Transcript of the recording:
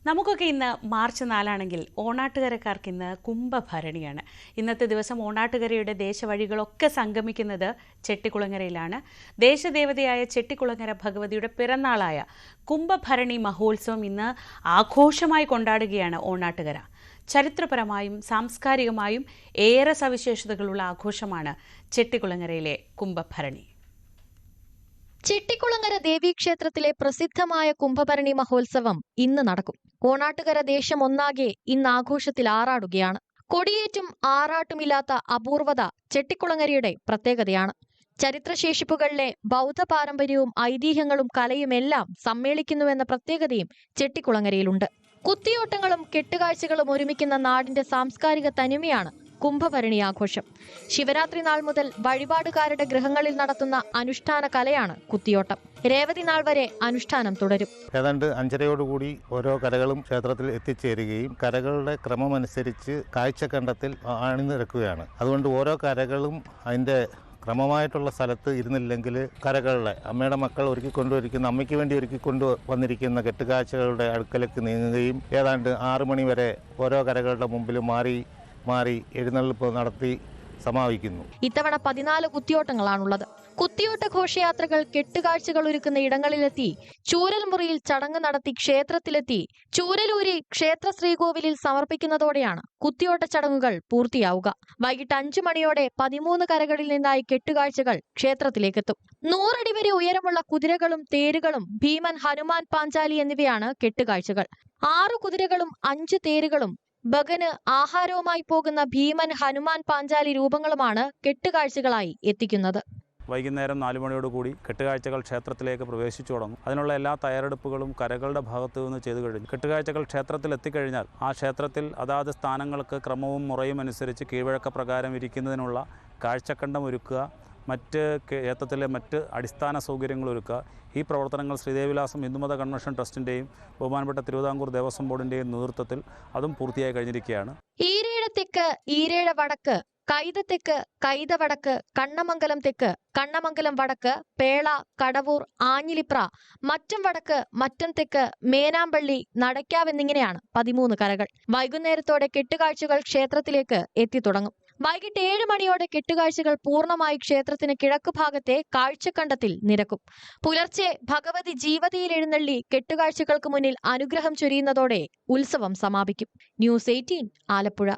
നമുക്കൊക്കെ ഇന്ന് മാർച്ച് 4 ഓണാട്ടുകരക്കാർക്ക് ഇന്ന് കുംഭഭരണിയാണ്. ഇന്നത്തെ ദിവസം ഓണാട്ടുകരയുടെ ദേശവഴികളൊക്കെ സംഗമിക്കുന്നത് ചെട്ടിക്കുളങ്ങരയിലാണ്. ദേശദേവതയായ ചെട്ടിക്കുളങ്ങര ഭഗവതിയുടെ പിറന്നാളായ കുംഭഭരണി മഹോത്സവം ഇന്ന് ആഘോഷമായി കൊണ്ടാടുകയാണ് ഓണാട്ടുകര. ചരിത്രപരമായും സാംസ്കാരികമായും ഏറെ സവിശേഷതകളുള്ള ആഘോഷമാണ് ചെട്ടിക്കുളങ്ങരയിലെ കുംഭഭരണി. ചെട്ടിക്കുളങ്ങര ദേവീക്ഷേത്രത്തിലെ പ്രസിദ്ധമായ കുംഭഭരണി മഹോത്സവം ഇന്ന് നടക്കും. ഓണാട്ടുകര ദേശം ഒന്നാകെ ഇന്ന് ആഘോഷത്തിൽ ആറാടുകയാണ്. കൊടിയേറ്റും ആറാട്ടുമില്ലാത്ത അപൂർവത ചെട്ടിക്കുളങ്ങരയുടെ പ്രത്യേകതയാണ്. ചരിത്രശേഷിപ്പുകളിലെ ബൗദ്ധ പാരമ്പര്യവും ഐതിഹ്യങ്ങളും കലയുമെല്ലാം സമ്മേളിക്കുന്നുവെന്ന പ്രത്യേകതയും ചെട്ടിക്കുളങ്ങരയിലുണ്ട്. കുത്തിയോട്ടങ്ങളും കെട്ടുകാഴ്ചകളും ഒരുമിക്കുന്ന നാടിന്റെ സാംസ്കാരിക തനിമയാണ് കുംഭഭരണി ആഘോഷം. ശിവരാത്രി നാൾ മുതൽ വഴിപാടുകാരുടെ ഗൃഹങ്ങളിൽ നടത്തുന്ന അനുഷ്ഠാന കലയാണ് കുത്തിയോട്ടം. രേവതി നാൾ വരെ അനുഷ്ഠാനം തുടരും. ഏതാണ്ട് 5:30 ഓരോ കരകളും ക്ഷേത്രത്തിൽ എത്തിച്ചേരുകയും കരകളുടെ ക്രമമനുസരിച്ച് കാഴ്ചക്കണ്ടത്തിൽ അണിനിരക്കുകയാണ്. അതുകൊണ്ട് ഓരോ കരകളും അതിൻ്റെ ക്രമമായിട്ടുള്ള സ്ഥലത്ത് ഇരുന്നില്ലെങ്കിൽ കരകളുടെ അമ്മയുടെ മക്കൾ ഒരുക്കിക്കൊണ്ടുവരിക്കുന്ന അമ്മയ്ക്ക് വേണ്ടി ഒരുക്കിക്കൊണ്ടു വന്നിരിക്കുന്ന കെട്ടുകാഴ്ചകളുടെ അടുക്കലേക്ക് നീങ്ങുകയും ഏതാണ്ട് 6 മണി വരെ ഓരോ കരകളുടെ മുമ്പിൽ മാറി എഴുന്നള്ളിപ്പ് നടത്തി സമാപിക്കുന്നു. ഇത്തവണ 14 കുത്തിയോട്ടങ്ങളാണുള്ളത്. കുത്തിയോട്ട ഘോഷയാത്രകൾ കെട്ടുകാഴ്ചകൾ ഒരുക്കുന്ന ഇടങ്ങളിലെത്തി ചൂരൽ മുറിയിൽ ചടങ്ങ് നടത്തി ക്ഷേത്രത്തിലെത്തി ചൂരലൂരി ക്ഷേത്ര ശ്രീകോവിലിൽ സമർപ്പിക്കുന്നതോടെയാണ് കുത്തിയോട്ട ചടങ്ങുകൾ പൂർത്തിയാവുക. വൈകിട്ട് 5 മണിയോടെ 13 കരകളിൽ നിന്നായി കെട്ടുകാഴ്ചകൾ ക്ഷേത്രത്തിലേക്കെത്തും. 100 അടി വരെ ഉയരമുള്ള കുതിരകളും തേരുകളും ഭീമൻ, ഹനുമാൻ, പാഞ്ചാലി എന്നിവയാണ് കെട്ടുകാഴ്ചകൾ. 6 കുതിരകളും 5 തേരുകളും ഭഗന് ആഹാരവുമായി പോകുന്ന ഭീമൻ, ഹനുമാൻ, പാഞ്ചാലി രൂപങ്ങളുമാണ് കെട്ടുകാഴ്ചകളായി എത്തിക്കുന്നത്. വൈകുന്നേരം 4 മണിയോടുകൂടി കെട്ടുകാഴ്ചകൾ ക്ഷേത്രത്തിലേക്ക് പ്രവേശിച്ചു തുടങ്ങും. അതിനുള്ള എല്ലാ തയ്യാറെടുപ്പുകളും കരകളുടെ ഭാഗത്തു നിന്ന് ചെയ്തു കഴിഞ്ഞു. കെട്ടുകാഴ്ചകൾ ക്ഷേത്രത്തിൽ എത്തിക്കഴിഞ്ഞാൽ ആ ക്ഷേത്രത്തിൽ അതാത് സ്ഥാനങ്ങൾക്ക് ക്രമവും മുറയും അനുസരിച്ച് കീഴ്വഴക്ക പ്രകാരം ഇരിക്കുന്നതിനുള്ള കാഴ്ചക്കണ്ടം ഒരുക്കുക, മറ്റ് ക്ഷേത്രത്തിലെ മറ്റ് അടിസ്ഥാന സൗകര്യങ്ങൾ ഒരുക്കുക. ഈ പ്രവർത്തനങ്ങൾ ശ്രീദേവിലാസം ഹിന്ദുമത കൺവെൻഷൻ ട്രസ്റ്റിൻ്റെയും ബഹുമാനപ്പെട്ട തിരുവിതാംകൂർ ദേവസ്വം ബോർഡിൻ്റെയും നേതൃത്വത്തിൽ അതും പൂർത്തിയായി കഴിഞ്ഞിരിക്കുകയാണ്. ഈരേഴ തെക്ക്, ഈരേഴ വടക്ക്, കൈത തെക്ക്, കൈത വടക്ക്, കണ്ണമംഗലം തെക്ക്, കണ്ണമംഗലം വടക്ക്, പേള, കടവൂർ, ആഞ്ഞിലിപ്ര, മറ്റം വടക്ക്, മറ്റം തെക്ക്, മേനാമ്പള്ളി, നടക്കാവ് എന്നിങ്ങനെയാണ് 13 കരകൾ. വൈകുന്നേരത്തോടെ കെട്ടുകാഴ്ചകൾ ക്ഷേത്രത്തിലേക്ക് എത്തിത്തുടങ്ങും. വൈകിട്ട് 7 മണിയോടെ കെട്ടുകാഴ്ചകൾ പൂർണ്ണമായി ക്ഷേത്രത്തിന് കിഴക്ക് ഭാഗത്തെ കാഴ്ചക്കണ്ടത്തിൽ നിരക്കും. പുലർച്ചെ ഭഗവതി ജീവതിയിൽ എഴുന്നള്ളി കെട്ടുകാഴ്ചകൾക്ക് മുന്നിൽ അനുഗ്രഹം ചൊരിയുന്നതോടെ ഉത്സവം സമാപിക്കും. ന്യൂസ് 18 ആലപ്പുഴ.